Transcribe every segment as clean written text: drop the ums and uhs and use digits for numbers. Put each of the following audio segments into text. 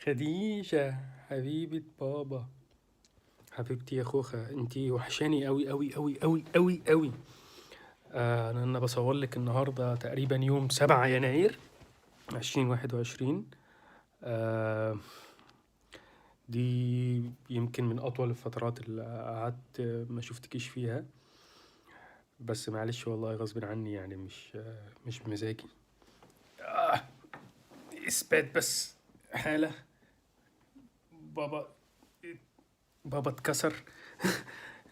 خديجة حبيبة بابا، حبيبتي يا خوخة، انتي وحشاني قوي قوي قوي قوي قوي قوي. انا بصور لك النهارده تقريبا يوم 7 يناير 2021. آه دي يمكن من اطول الفترات اللي قعدت ما شفتكيش فيها، بس معلش والله غصب عني، يعني مش بمزاجي. اثبات بس حالة. بابا بابا اتكسر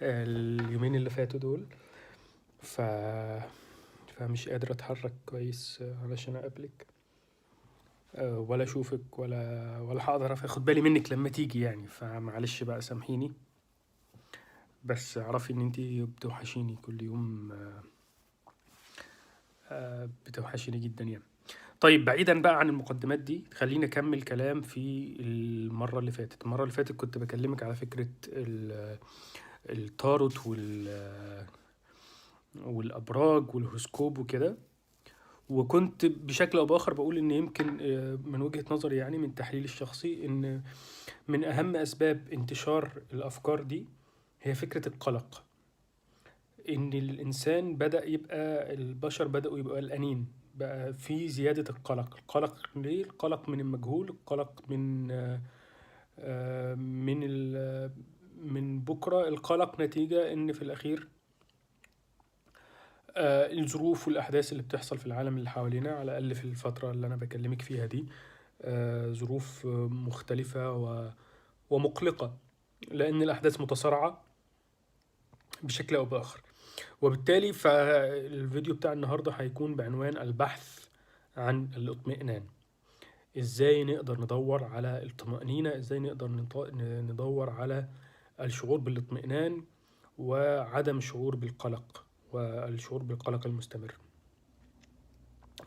اليومين اللي فاتوا دول، ف فمش قادر اتحرك كويس علشان اقابلك، ولا اشوفك ولا هقدر اخد بالي منك لما تيجي، يعني فمعلش بقى سامحيني. بس اعرفي ان انتي بتوحشيني كل يوم، بتوحشيني جدا يعني. طيب بعيدا بقى عن المقدمات دي، خلينا نكمل كلام في المرة اللي فاتت كنت بكلمك على فكرة التاروت والابراج والهوسكوب وكده، وكنت بشكل او باخر بقول ان يمكن من وجهة نظري، يعني من تحليلي الشخصي، ان من اهم اسباب انتشار الافكار دي هي فكرة القلق. ان البشر بدأوا يبقى قلقانين، بقى في زيادة القلق ليه؟ القلق من المجهول، القلق من من بكرة، القلق نتيجة ان في الاخير الظروف والأحداث اللي بتحصل في العالم اللي حوالينا، على الأقل في الفترة اللي أنا بكلمك فيها دي، ظروف مختلفة ومقلقة، لأن الأحداث متسارعة بشكل أو بآخر. وبالتالي فالفيديو بتاع النهاردة هيكون بعنوان البحث عن الاطمئنان. إزاي نقدر ندور على الطمأنينة، إزاي نقدر ندور على الشعور بالاطمئنان وعدم الشعور بالقلق والشعور بالقلق المستمر.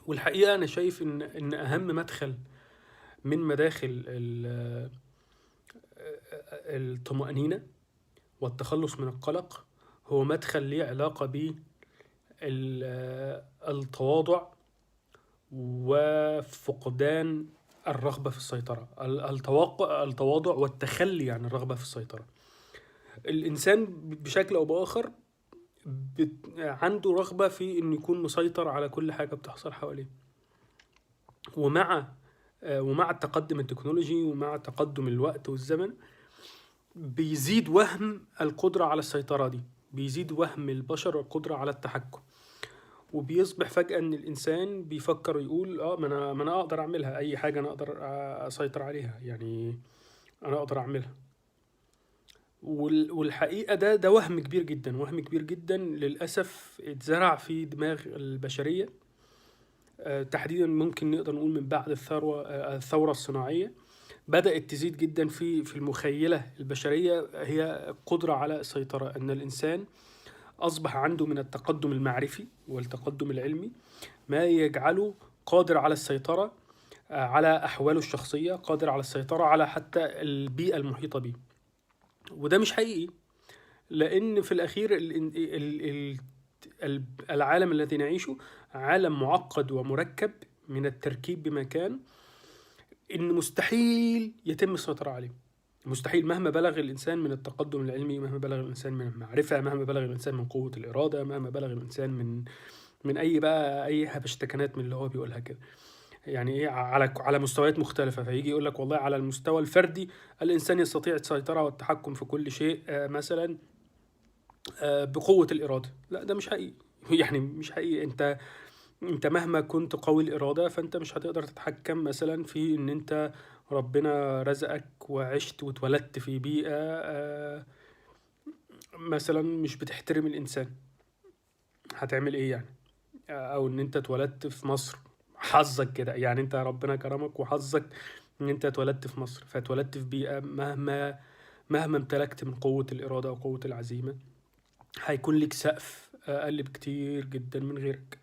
والحقيقة أنا شايف إن أهم مدخل من مداخل الطمأنينة والتخلص من القلق هو مدخل ليه علاقة بالتواضع وفقدان الرغبة في السيطرة. التواضع والتخلي عن الرغبة في السيطرة. الإنسان بشكل أو بآخر عنده رغبة في إنه يكون مسيطر على كل حاجة بتحصل حواليه، ومع التقدم التكنولوجي ومع تقدم الوقت والزمن بيزيد وهم القدرة على السيطرة دي، بيزيد وهم البشر القدرة على التحكم، وبيصبح فجأة ان الانسان بيفكر ويقول ما انا اقدر اعملها، اي حاجة انا اقدر اسيطر عليها، يعني انا اقدر اعملها. والحقيقة ده وهم كبير جدا، وهم كبير جدا للأسف اتزرع في دماغ البشرية، تحديدا ممكن نقدر نقول من بعد الثورة الصناعية بدأت تزيد جدا في المخيلة البشرية، هي القدرة على السيطرة. أن الإنسان أصبح عنده من التقدم المعرفي والتقدم العلمي ما يجعله قادر على السيطرة على أحواله الشخصية، قادر على السيطرة على حتى البيئة المحيطة به. وده مش حقيقي، لأن في الأخير العالم الذي نعيشه عالم معقد ومركب من التركيب بمكان إن مستحيل يتم السيطرة عليه. مستحيل، مهما بلغ الإنسان من التقدم العلمي، مهما بلغ الإنسان من المعرفة، مهما بلغ الإنسان من قوة الإرادة، مهما بلغ الإنسان من أي هبشتكنات من اللي هو بيقولها كده، يعني إيه، على مستويات مختلفة. فيجي يقول لك والله على المستوى الفردي الإنسان يستطيع السيطرة والتحكم في كل شيء، مثلا بقوة الإرادة. لا، ده مش حقيقي يعني مش حقيقي. انت مهما كنت قوي الإرادة فانت مش هتقدر تتحكم مثلا في ان انت ربنا رزقك وعشت واتولدت في بيئة مثلا مش بتحترم الإنسان، هتعمل ايه يعني؟ او ان انت اتولدت في مصر، حظك كده يعني، انت ربنا كرمك وحظك ان انت اتولدت في مصر، فاتولدت في بيئة مهما امتلكت من قوة الإرادة وقوة العزيمة هيكون لك سقف أقل بكتير جدا من غيرك.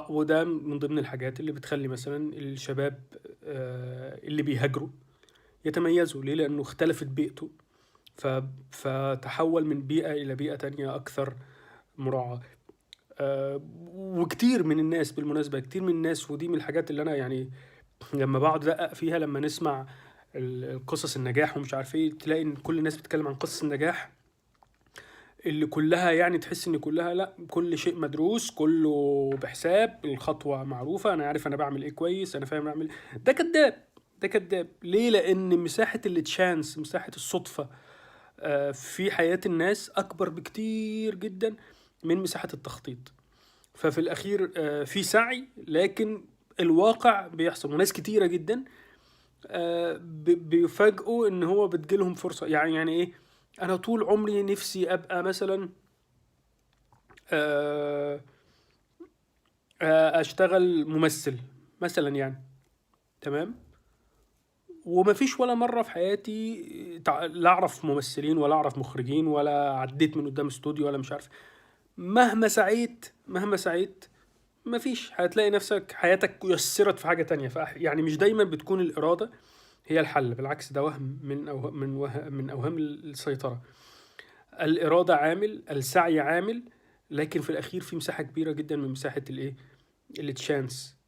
وده من ضمن الحاجات اللي بتخلي مثلا الشباب اللي بيهاجروا يتميزوا. ليه؟ لأنه اختلفت بيئته، فتحول من بيئة إلى بيئة تانية أكثر مراعاة. وكتير من الناس بالمناسبة، كتير من الناس، ودي من الحاجات اللي أنا يعني لما بقعد ادقق فيها، لما نسمع القصص النجاح ومش عارف ايه، تلاقي ان كل الناس بتتكلم عن قصص النجاح اللي كلها يعني تحس ان كلها لا، كل شيء مدروس، كله بحساب، الخطوة معروفة، انا عارف انا بعمل ايه كويس، انا فاهم اعمل إيه. ده كذاب. ده كذاب. ليه؟ لان مساحة التشانس، مساحة الصدفة في حياة الناس اكبر بكتير جدا من مساحة التخطيط. ففي الاخير في سعي، لكن الواقع بيحصل، وناس كتيرة جدا بيفاجئوا ان هو بتجيلهم فرصة. يعني ايه؟ انا طول عمري نفسي ابقى مثلا آه، اشتغل ممثل مثلا يعني. تمام. ومفيش ولا مرة في حياتي لا اعرف ممثلين ولا اعرف مخرجين ولا عديت من قدام استوديو ولا مش عارف. مهما سعيت مهما سعيت، مفيش. هتلاقي نفسك حياتك يسرت في حاجة تانية. يعني مش دايما بتكون الإرادة هي الحل، بالعكس ده وهم من أوهام السيطرة. الإرادة عامل، السعي عامل، لكن في الأخير في مساحة كبيرة جدا من مساحة الإيه، التشانس.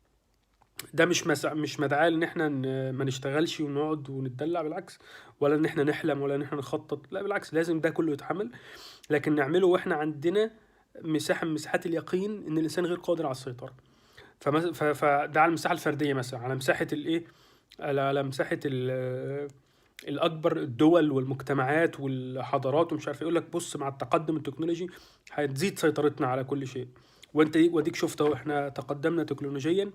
ده مش مدعاة ان احنا ما نشتغلش ونقعد ونتدلع، بالعكس. ولا ان احنا نحلم، ولا ان احنا نخطط، لا بالعكس، لازم ده كله يتحمل، لكن نعمله واحنا عندنا مساحة من مساحات اليقين ان الانسان غير قادر على السيطرة. فده على المساحة الفردية مثلا، على مساحة الايه، على مساحة الأكبر، الدول والمجتمعات والحضارات ومش عارف. يقول لك بص، مع التقدم التكنولوجي هتزيد سيطرتنا على كل شيء. وانت وديك شفت اهو، احنا تقدمنا تكنولوجيا،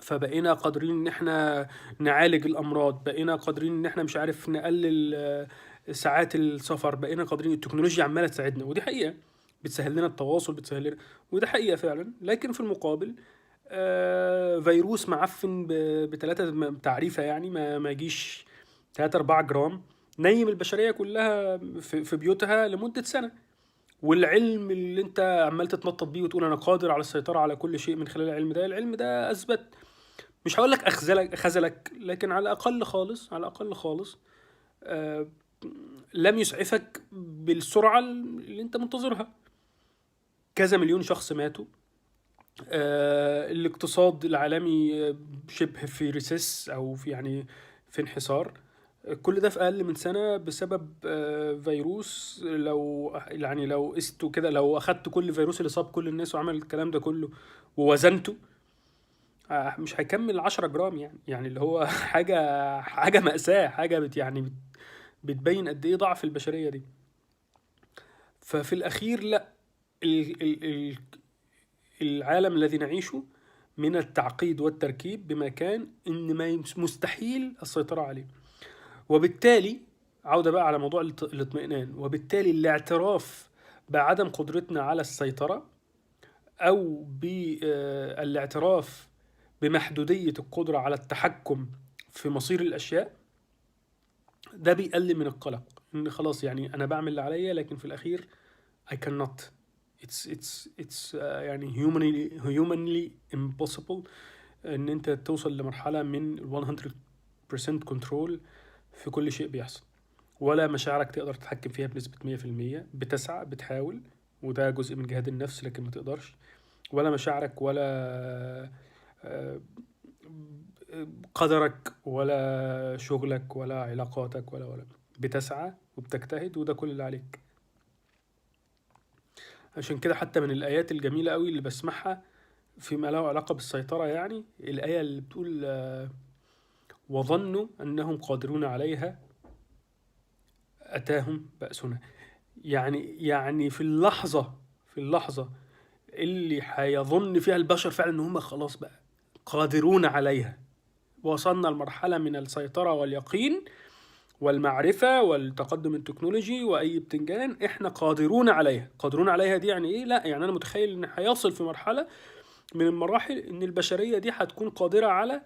فبقينا قادرين ان احنا نعالج الامراض، بقينا قادرين ان احنا مش عارف نقلل ساعات السفر، بقينا قادرين. التكنولوجيا عماله تساعدنا، ودي حقيقه، بتسهل لنا التواصل، بتسهل لنا، وده حقيقه فعلا. لكن في المقابل فيروس معفن بثلاثه تعريفه، يعني ما يجيش 3 4 جرام، نيم البشريه كلها في بيوتها لمده سنه. والعلم اللي انت عمال تتنطط بيه وتقول انا قادر على السيطره على كل شيء من خلال العلم ده، العلم ده اثبت، مش هقول لك خذلك، لكن على الاقل خالص، على الاقل خالص آه لم يسعفك بالسرعه اللي انت منتظرها. كذا مليون شخص ماتوا، الاقتصاد العالمي شبه في ريسيس، او في يعني في انحسار. كل ده في اقل من سنه بسبب فيروس. لو قسته كده، لو اخدت كل فيروس اللي صاب كل الناس وعمل الكلام ده كله ووزنته، مش هيكمل 10 جرام يعني اللي هو حاجة مأساة، حاجة بتبين قد ايه ضعف البشرية دي. ففي الأخير لا، ال ال ال العالم الذي نعيشه من التعقيد والتركيب بمكان إن ما مستحيل السيطرة عليه. وبالتالي عودة بقى على موضوع الاطمئنان، وبالتالي الاعتراف بعدم قدرتنا على السيطرة، أو بالاعتراف بمحدودية القدرة على التحكم في مصير الأشياء، ده بيقلل من القلق. إن خلاص يعني أنا بعمل اللي عليا، لكن في الأخير I cannot. it's يعني humanly impossible إن أنت توصل لمرحلة من 100% control في كل شيء بيحصل. ولا مشاعرك تقدر تتحكم فيها بنسبة 100%. بتسعى، بتحاول، وده جزء من جهاد النفس، لكن ما تقدرش. ولا مشاعرك، ولا قدرك، ولا شغلك، ولا علاقاتك، ولا بتسعى وبتجتهد، وده كل اللي عليك. عشان كده حتى من الآيات الجميلة قوي اللي بسمعها فيما له علاقة بالسيطرة، يعني الآية اللي بتقول وظنوا أنهم قادرون عليها أتاهم بأسنا. يعني في اللحظة اللي هيظن فيها البشر فعلا ان هم خلاص بقى قادرون عليها، وصلنا لمرحلة من السيطرة واليقين والمعرفة والتقدم التكنولوجي وأي بتنجان، إحنا قادرون عليها. قادرون عليها دي يعني إيه؟ لا يعني أنا متخيل إن هيصل في مرحلة من المراحل إن البشرية دي هتكون قادرة على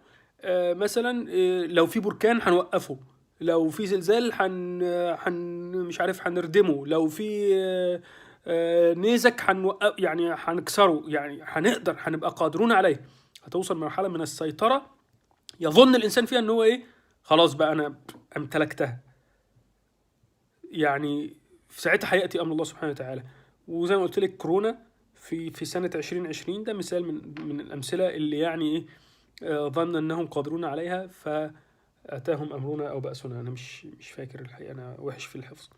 مثلا لو في بركان هنوقفه، لو في زلزال مش عارف هنردمه، لو في نيزك هنوقف، يعني هنكسره، يعني هنبقى قادرون عليه. هتوصل مرحلة من السيطرة يظن الإنسان فيها إن هو إيه، خلاص بقى أنا امتلكتها. يعني في ساعتها هيأتي أمر الله سبحانه وتعالى. وزي ما قلت لك، كورونا في سنة 2020 ده مثال من الأمثلة اللي يعني إيه، ظن أنهم قادرون عليها فأتاهم أمرنا أو بأسنا. أنا مش فاكر الحقيقة، أنا وحش في الحفظ.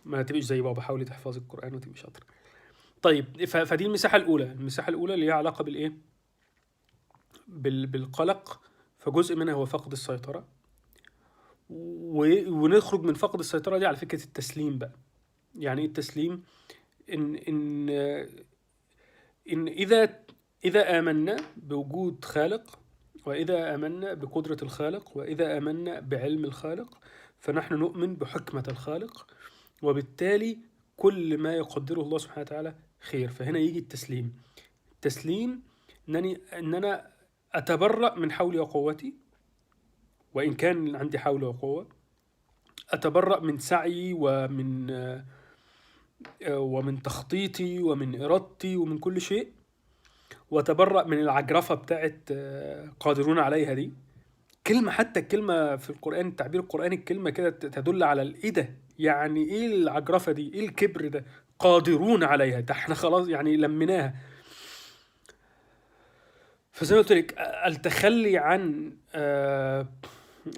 ما تبقيش زي بابا، حاولي تحفظي القرآن وتبقي شاطرة. طيب فدي المساحة الأولى. المساحة الأولى اللي هي علاقة بالإيه؟ بالقلق. فجزء منها هو فقد السيطرة، ونخرج من فقد السيطرة دي على فكرة التسليم بقى. يعني إيه التسليم؟ إن إن إن إذا آمنا بوجود خالق، وإذا آمنا بقدرة الخالق، وإذا آمنا بعلم الخالق، فنحن نؤمن بحكمة الخالق، وبالتالي كل ما يقدره الله سبحانه وتعالى خير. فهنا يجي التسليم. التسليم إن أنا أتبرأ من حولي وقوتي، وإن كان عندي حول وقوة. أتبرأ من سعي ومن تخطيطي ومن إرادتي ومن كل شيء، وأتبرأ من العجرفة بتاعت قادرون عليها دي. كلمة، حتى الكلمة في القرآن، التعبير القرآني، الكلمة كده تدل على إيه ده؟ يعني إيه العجرفة دي؟ إيه الكبر ده؟ قادرون عليها، ده احنا خلاص يعني لمناها. فزي ما قلت لك، التخلي عن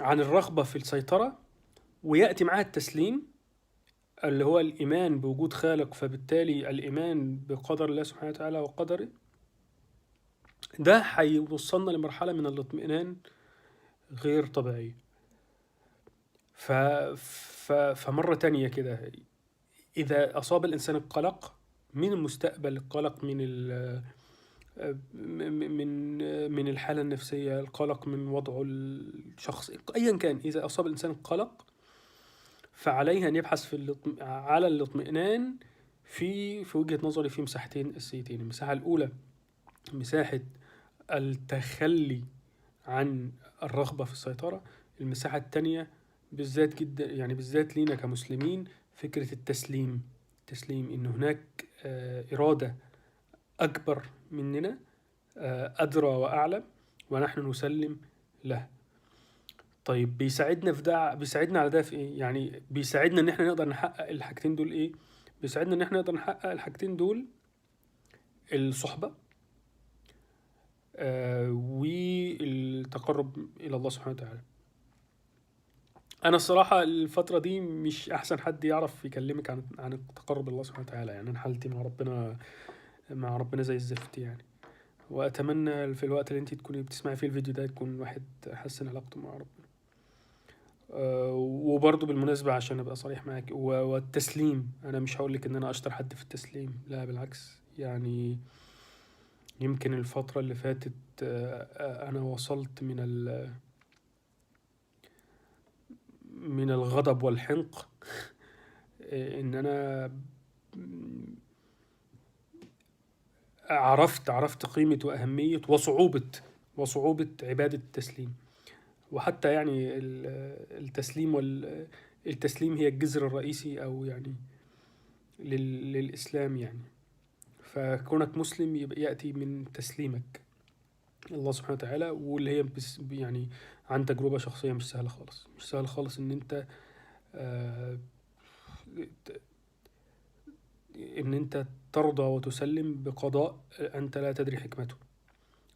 الرغبة في السيطرة، ويأتي معها التسليم اللي هو الإيمان بوجود خالق، فبالتالي الإيمان بقدر الله سبحانه وتعالى وقدره. ده هيوصلنا لمرحلة من الاطمئنان غير طبيعية. فمرة تانية كده، إذا أصاب الإنسان القلق من المستقبل، القلق من الحالة النفسية، القلق من وضعه الشخصي، أيا كان، إذا أصاب الإنسان القلق فعليه أن يبحث على الاطمئنان في وجهة نظري في مساحتين أساسيتين. المساحة الأولى مساحة التخلي عن الرغبة في السيطرة. المساحة التانية بالذات جدا، يعني بالذات لينا كمسلمين، فكرة التسليم. إن هناك إرادة أكبر مننا، أدرى وأعلم، ونحن نسلم له. طيب بيساعدنا في ده، بيساعدنا على ده في إيه؟ يعني بيساعدنا إن إحنا نقدر نحقق الحاجتين دول. إيه بيساعدنا إن إحنا نقدر نحقق الحاجتين دول؟ الصحبة والتقرب إلى الله سبحانه وتعالى. أنا الصراحة الفترة دي مش أحسن حد يعرف يكلمك عن التقرب إلى الله سبحانه وتعالى. يعني أنا حالتي مع ربنا زي الزفت يعني. وأتمنى في الوقت اللي أنت تكوني بتسمعي فيه الفيديو ده يكون واحد حسن علاقته مع ربنا. وبرضه بالمناسبة عشان أبقى صريح معاك، والتسليم، أنا مش هقولك إن أنا أشطر حد في التسليم، لا بالعكس. يعني يمكن الفترة اللي فاتت أنا وصلت من الغضب والحنق إن أنا عرفت قيمة وأهمية وصعوبة عبادة التسليم. وحتى يعني التسليم هي الجذر الرئيسي، أو يعني للإسلام يعني. فكونك مسلم يبقى يأتي من تسليمك الله سبحانه وتعالى، واللي هي يعني عن تجربة شخصية مش سهلة خالص إن أنت إن أنت ترضى وتسلم بقضاء أنت لا تدري حكمته.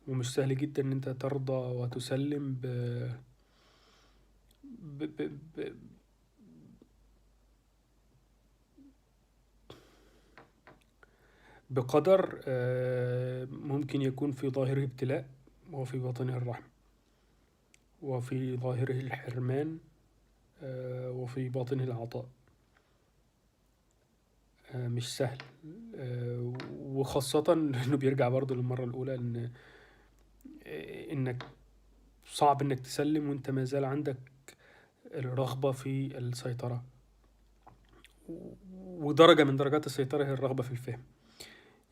ومش سهل جدا إن أنت ترضى وتسلم ب... ب... ب... بقدر ممكن يكون في ظاهره ابتلاء، وفي باطنه الرحمة، وفي ظاهره الحرمان، وفي باطنه العطاء. مش سهل. وخاصة إنه بيرجع برضه للمرة الأولى إنك صعب إنك تسلم وإنت ما زال عندك الرغبة في السيطرة. ودرجة من درجات السيطرة هي الرغبة في الفهم.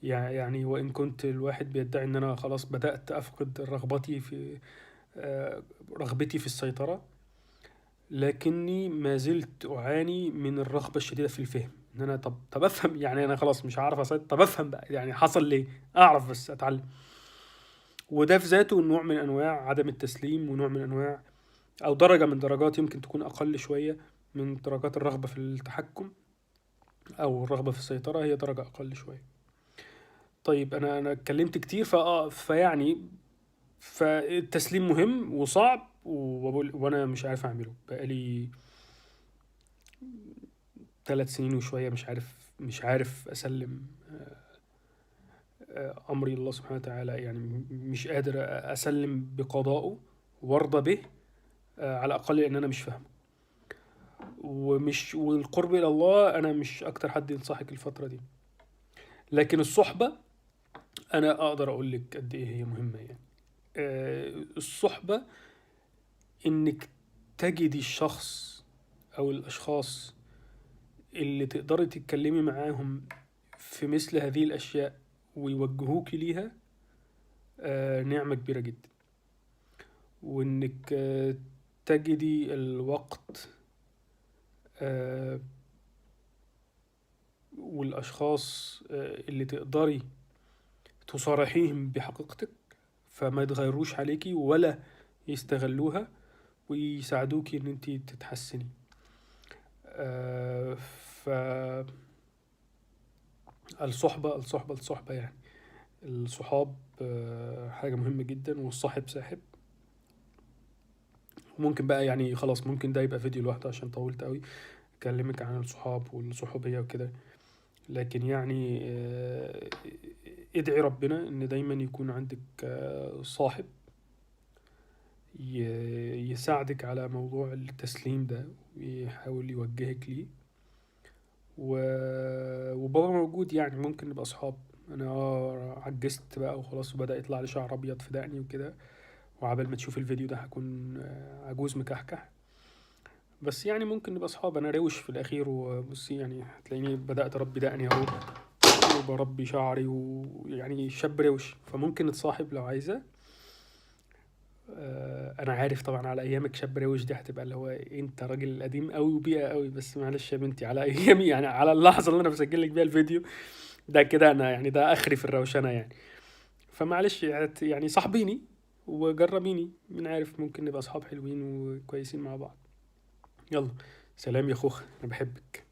يعني وإن كنت الواحد بيدعي إن أنا خلاص بدأت أفقد رغبتي في السيطرة، لكني ما زلت أعاني من الرغبة الشديدة في الفهم. إن أنا طب أفهم، يعني أنا خلاص مش عارف أسيطر، طب أفهم بقى يعني حصل ليه، أعرف بس أتعلم. وده في ذاته نوع من أنواع عدم التسليم، ونوع من أنواع أو درجة من درجات يمكن تكون أقل شوية من درجات الرغبة في التحكم أو الرغبة في السيطرة، هي درجة أقل شوية. طيب أنا اتكلمت كتير فيعني فالتسليم مهم وصعب، وانا مش عارف اعمله بقالي 3 سنين وشوية، مش عارف اسلم امري لله سبحانه وتعالى. يعني مش قادر اسلم بقضائه وارضى به، على الاقل لان انا مش فاهمه. والقرب الى الله، انا مش اكتر حد ينصحك الفترة دي. لكن الصحبة، انا اقدر اقول لك قد ايه هي مهمة يعني. الصحبة، انك تجدي الشخص او الاشخاص اللي تقدري تتكلمي معاهم في مثل هذه الاشياء ويوجهوك ليها، نعمة كبيرة جدا. وانك تجدي الوقت والاشخاص اللي تقدري تصارحيهم بحقيقتك، فما يتغيروش عليكي ولا يستغلوها، ويساعدوكي ان انتي تتحسني. ف الصحبة يعني، الصحاب حاجة مهمة جدا، والصاحب ساحب. ممكن بقى يعني خلاص، ممكن ده يبقى فيديو لوحده عشان طولت قوي اكلمك عن الصحاب والصحوبية وكده. لكن يعني ادعي ربنا ان دايما يكون عندك صاحب يساعدك على موضوع التسليم ده، ويحاول يوجهك ليه. وبابا موجود، يعني ممكن نبقى اصحاب. انا عجزت بقى وخلاص، وبدأ يطلع لي شعر ابيض في دقني وكده، وعبال ما تشوف الفيديو ده هكون عجوز مكحكح. بس يعني ممكن نبقى اصحاب. انا روش في الاخير، وبصي يعني هتلاقيني بدأت اربي دقني اهو، وبربي شعري، ويعني شاب روش، فممكن نتصاحب لو عايزة. انا عارف طبعا على ايامك شاب روش دي هتبقى اللي هو انت راجل قديم قوي وبيئة قوي، بس معلش يا بنتي، على ايامي يعني، على اللحظة اللي انا بسجل لك بيها الفيديو ده كده، انا يعني ده اخري في الروشنة يعني. فمعلش يعني صاحبيني وجربيني، من عارف ممكن نبقى اصحاب حلوين وكويسين مع بعض. يلا، سلام يا خوخ، انا بحبك.